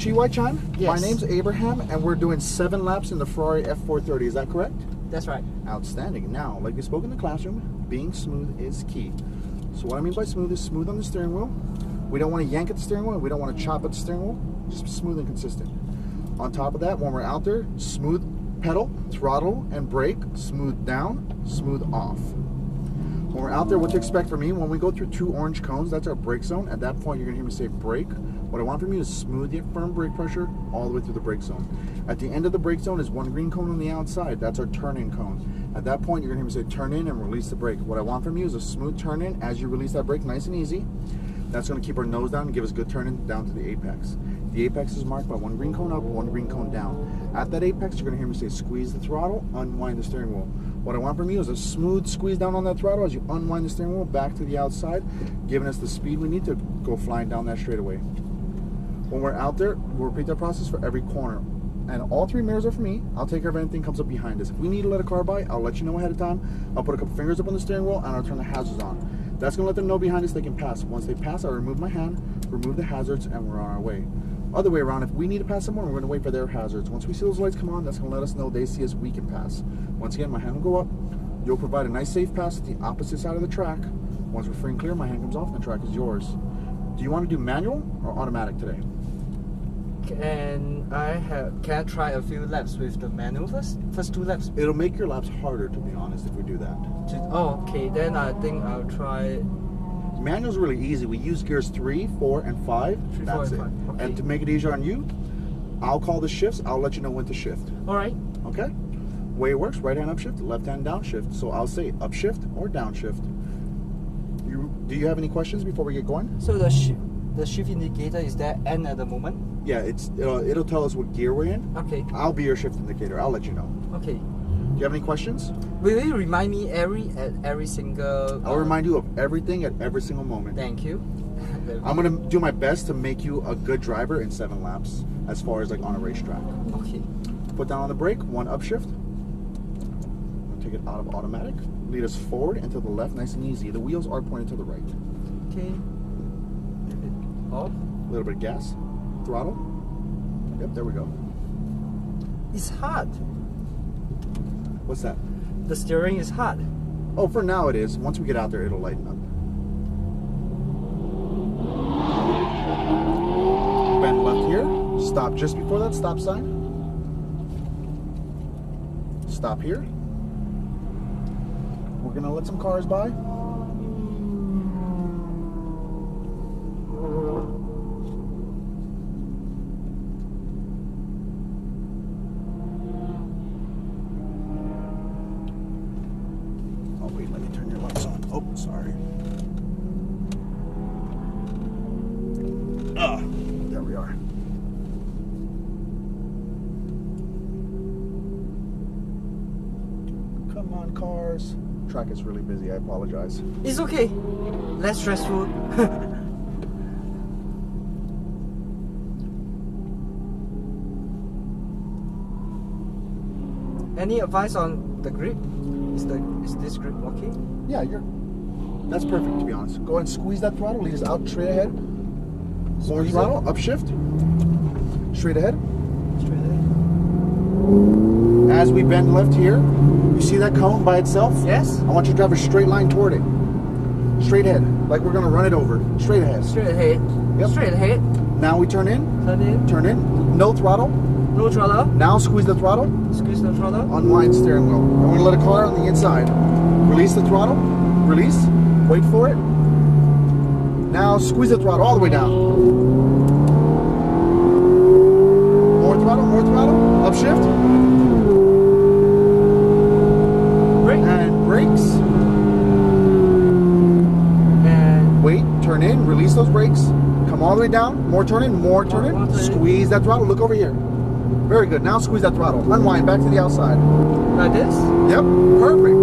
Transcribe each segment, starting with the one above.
Chi Chan. Yes. My name's Abraham, and we're doing 7 laps in the Ferrari F430. Is that correct? That's right. Outstanding. Now, like we spoke in the classroom, being smooth is key. So what I mean by smooth is smooth on the steering wheel. We don't want to yank at the steering wheel. We don't want to chop at the steering wheel. Just smooth and consistent. On top of that, when we're out there, smooth pedal, throttle, and brake. Smooth down, smooth off. When we're out there, what to expect from me, when we go through 2 orange cones, that's our brake zone. At that point, you're going to hear me say brake. What I want from you is smooth yet firm brake pressure all the way through the brake zone. At the end of the brake zone is 1 green cone on the outside. That's our turn-in cone. At that point, you're going to hear me say turn in and release the brake. What I want from you is a smooth turn-in as you release that brake, nice and easy. That's going to keep our nose down and give us good turn-in down to the apex. The apex is marked by 1 green cone up, 1 green cone down. At that apex, you're going to hear me say squeeze the throttle, unwind the steering wheel. What I want from you is a smooth squeeze down on that throttle as you unwind the steering wheel back to the outside, giving us the speed we need to go flying down that straightaway. When we're out there, we'll repeat that process for every corner. And all 3 mirrors are for me. I'll take care of anything comes up behind us. If we need to let a car by, I'll let you know ahead of time. I'll put a couple fingers up on the steering wheel and I'll turn the hazards on. That's gonna let them know behind us they can pass. Once they pass, I'll remove my hand, remove the hazards, and we're on our way. Other way around, if we need to pass someone, we're gonna wait for their hazards. Once we see those lights come on, that's gonna let us know they see us, we can pass. Once again, my hand will go up. You'll provide a nice safe pass at the opposite side of the track. Once we're free and clear, my hand comes off and the track is yours. Do you want to do manual or automatic today? Can I try a few laps with the manual first 2 laps? It'll make your laps harder, to be honest, if we do that. Oh, okay. Then I think I'll try. Manual's really easy. We use gears 3, 4, and 5. 3, That's 4, it. and 5. Okay. And to make it easier on you, I'll call the shifts. I'll let you know when to shift. All right. Okay? Way it works, right hand upshift, left hand downshift. So I'll say upshift or downshift. Do you have any questions before we get going? So the shift indicator is that N at the moment? Yeah, it'll tell us what gear we're in. Okay. I'll be your shift indicator. I'll let you know. Okay. Do you have any questions? Will you remind me every single? I'll remind you of everything at every single moment. Thank you. I'm gonna do my best to make you a good driver in 7 laps, as far as like on a racetrack. Okay. Put down on the brake, 1 upshift. Take it out of automatic. Lead us forward and to the left, nice and easy. The wheels are pointed to the right. Okay. Off. A little bit of gas, throttle. Yep, there we go. It's hard. What's that? The steering is hard. Oh, for now it is. Once we get out there, it'll lighten up. Bend left here. Stop just before that stop sign. Stop here. We're gonna let some cars by. Oh wait, let me turn your lights on. Oh, sorry. There we are. Come on, cars. Track is really busy, I apologize. It's okay. Less stressful. Any advice on the grip? Is this grip okay? Yeah, that's perfect, to be honest. Go ahead and squeeze that throttle, lead us out straight ahead. More throttle, upshift. Straight ahead. Straight ahead. As we bend left here, you see that cone by itself? Yes. I want you to drive a straight line toward it. Straight ahead, like we're gonna run it over. Straight ahead. Straight ahead. Yep. Straight ahead. Now we turn in. Turn in. Turn in. No throttle. No throttle. Now squeeze the throttle. Squeeze the throttle. Unwind steering wheel. I'm gonna let a car on the inside. Release the throttle. Release. Wait for it. Now squeeze the throttle all the way down. More throttle. More throttle. Upshift. And brakes. And wait, turn in, release those brakes. Come all the way down, more turn in, more turn in. Squeeze that throttle, look over here. Very good, now squeeze that throttle. Unwind, back to the outside. like this? Yep, perfect.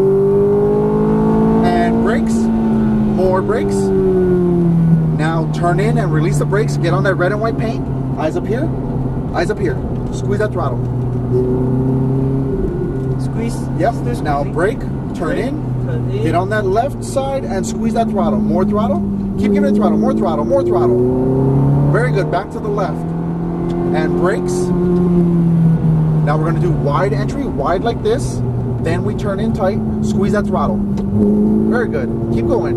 And brakes, more brakes. Now turn in and release the brakes. Get on that red and white paint. Eyes up here, eyes up here. Squeeze that throttle. Squeeze. Yep, now brake, turn in. Turn in. Get on that left side and squeeze that throttle. More throttle. Keep giving it throttle. More throttle. More throttle. Very good. Back to the left. and brakes. Now we're going to do wide entry, wide like this. Then we turn in tight, squeeze that throttle. Very good. Keep going.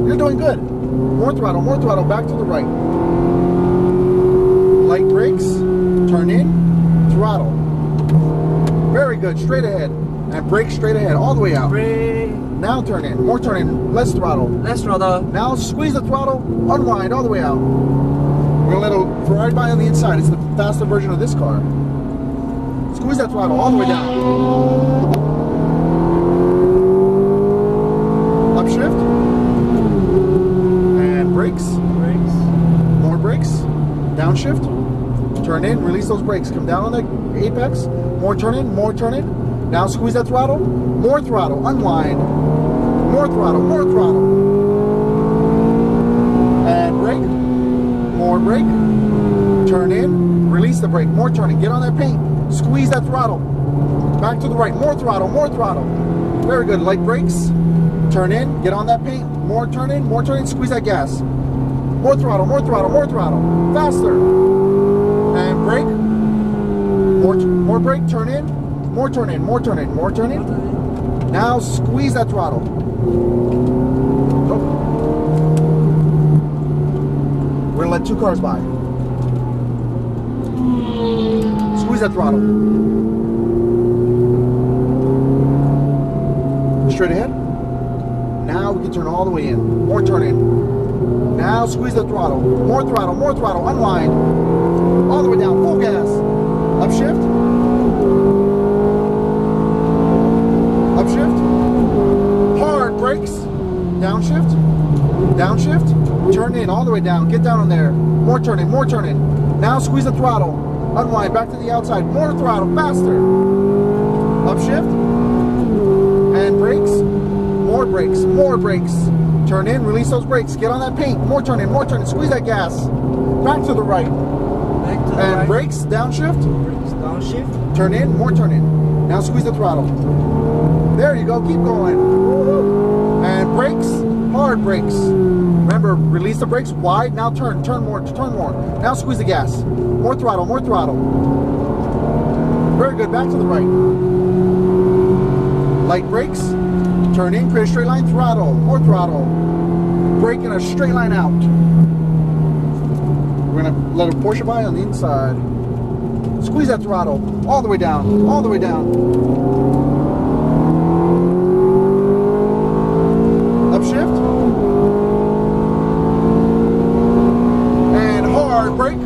You're doing good. More throttle, back to the right. Light brakes, turn in, throttle. Very good, straight ahead. And brake straight ahead, all the way out. Brake. Now turn in, more turn in, less throttle. Less throttle. Now squeeze the throttle, unwind all the way out. We're gonna let a Ferrari by on the inside. It's the faster version of this car. Squeeze that throttle all the way down. Upshift. And brakes. Brakes. More brakes. Downshift. Turn in, release those brakes. Come down on the apex. More turn in, more turn in. Now squeeze that throttle. More throttle, unwind. More throttle, more throttle. And brake. More brake. Turn in, release the brake. More turning, get on that paint. Squeeze that throttle. Back to the right, more throttle, more throttle. Very good, light brakes. Turn in, get on that paint. More turn in, squeeze that gas. More throttle, more throttle, more throttle. Faster. And brake. More brake, turn in. More turn in, more turn in, more turn in. Now squeeze that throttle. Go. We're gonna let 2 cars by. Squeeze that throttle. Straight ahead. Now we can turn all the way in. More turn in. Now squeeze the throttle. More throttle, more throttle. Unwind. All the way down. Full gas. Upshift. Upshift. Hard brakes. Downshift. Downshift. Turn in all the way down. Get down on there. More turn in, more turn in. Now squeeze the throttle. Unwind, back to the outside. More throttle, faster. Upshift. And brakes. More brakes, more brakes. Turn in, release those brakes. Get on that paint. More turn in, more turn in. Squeeze that gas. Back to the right. Back to the and right. Brakes, downshift. Brakes, downshift. Turn in, more turn in. Now squeeze the throttle. There you go, keep going. Woo-hoo. And brakes, hard brakes. Remember, release the brakes wide. Now turn more, turn more. Now squeeze the gas. More throttle, more throttle. Very good, back to the right. Light brakes, turn in, create a straight line, throttle, more throttle. Brake in a straight line out. We're gonna let a Porsche by on the inside. Squeeze that throttle, all the way down, all the way down. Upshift. And hard brake.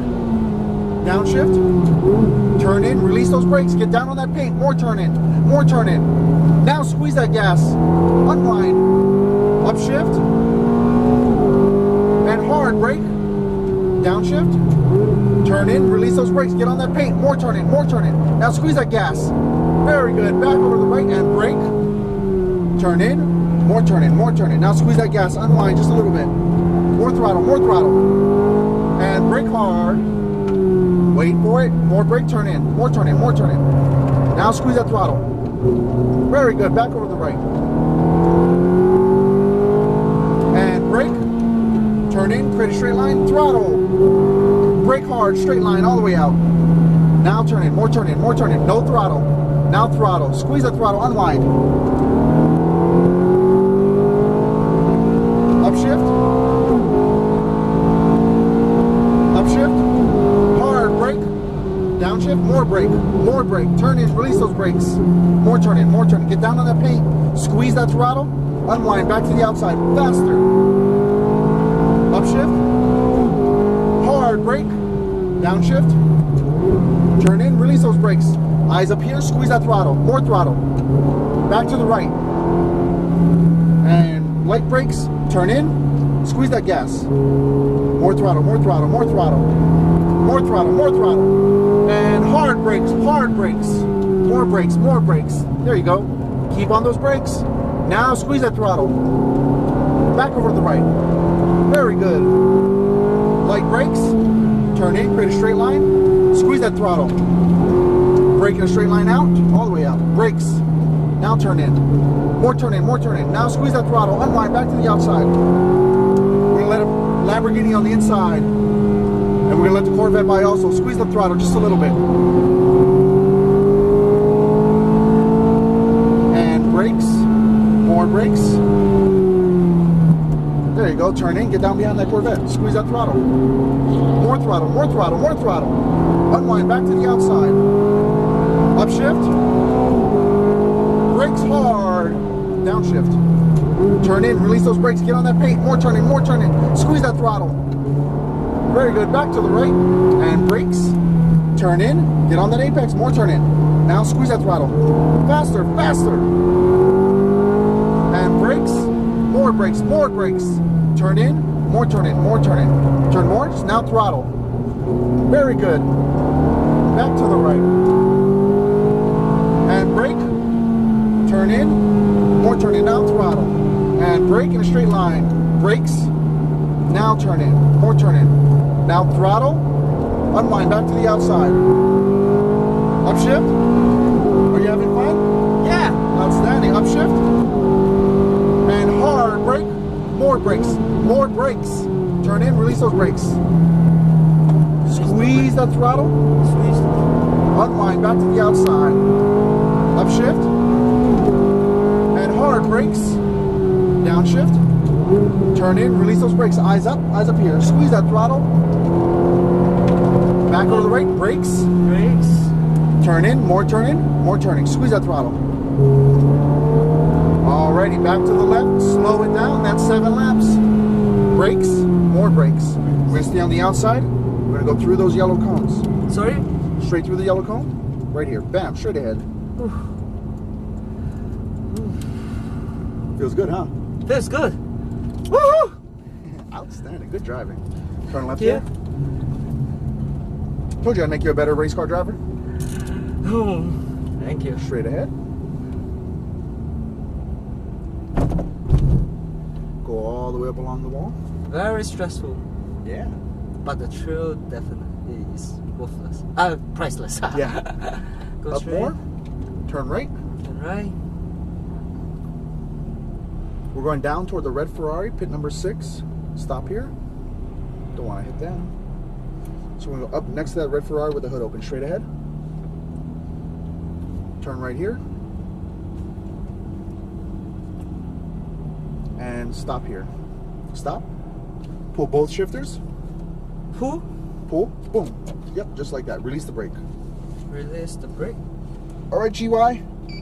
Downshift. Turn in, release those brakes, get down on that paint, more turn in, more turn in. Now squeeze that gas, unwind, upshift, and hard brake, downshift, turn in, release those brakes, get on that paint, more turn in, more turn in. Now squeeze that gas, very good, back over to the right and brake, turn in, more turn in, more turn in. Now squeeze that gas, unwind just a little bit, more throttle, and brake hard, wait for it, more brake, turn in, more turn in, more turn in. Now squeeze that throttle. Very good, back over to the right. And brake, turn in, create a straight line, throttle. Brake hard, straight line, all the way out. Now turn in, more turn in, more turn in, no throttle. Now throttle, squeeze the throttle, unwind. Upshift. Upshift, hard brake. Downshift, more brake, turn in, release those brakes. More turn in, get down on that paint. Squeeze that throttle, unwind, back to the outside, faster. Upshift, hard brake, downshift, turn in, release those brakes. Eyes up here, squeeze that throttle, more throttle. Back to the right. And light brakes, turn in, squeeze that gas. More throttle, more throttle, more throttle. More throttle, more throttle. And hard brakes, more brakes, more brakes. There you go. Keep on those brakes. Now squeeze that throttle. Back over to the right. Very good. Light brakes. Turn in, create a straight line. Squeeze that throttle. Brake in a straight line out, all the way out. Brakes. Now turn in. More turn in, more turn in. Now squeeze that throttle. Unwind, back to the outside. We're gonna let a Lamborghini on the inside. And we're We're gonna let the Corvette by also. Squeeze the throttle just a little bit. And brakes. More brakes. There you go. Turn in. Get down behind that Corvette. Squeeze that throttle. More throttle. More throttle. More throttle. Unwind back to the outside. Upshift. Brakes hard. Downshift. Turn in. Release those brakes. Get on that paint. More turn in. More turn in. Squeeze that throttle. Very good. Back to the right. And brakes. Turn in. Get on that apex. More turn in. Now squeeze that throttle. Faster. Faster. And brakes. More brakes. More brakes. Turn in. More turn in. More turn in. Turn more. Now throttle. Very good. Back to the right. And brake. Turn in. More turn in. Now throttle. And brake in a straight line. Brakes. Now turn in. More turn in. Now throttle. Unwind back to the outside. Upshift. Are you having fun? Yeah. Outstanding. Upshift. And hard brake. More brakes. More brakes. Turn in. Release those brakes. Squeeze that throttle. Squeeze. Unwind back to the outside. Upshift. And hard brakes. Downshift. Turn in. Release those brakes. Eyes up. Eyes up here. Squeeze that throttle. Back over the right. Brakes. Brakes. Turn in. More turn in. More turning. Squeeze that throttle. Alrighty. Back to the left. Slow it down. That's 7 laps. Brakes. More brakes. We're going to stay on the outside. We're going to go through those yellow cones. Sorry? Straight through the yellow cone. Right here. Bam. Straight ahead. Feels good, huh? Feels good. Woohoo! Outstanding. Good driving. Turn left here. Told you I'd make you a better race car driver. Oh, thank you. Straight ahead. Go all the way up along the wall. Very stressful, Yeah. but the thrill definitely is worthless. Priceless. Yeah. Go Up straight. more. Turn right. Turn right. We're going down toward the red Ferrari, pit number 6. Stop here. Don't want to hit them. So we're going to go up next to that red Ferrari with the hood open. Straight ahead. Turn right here. And stop here. Stop. Pull both shifters. Pull. Pull. Boom. Yep, just like that. Release the brake. Release the brake. All right, GY.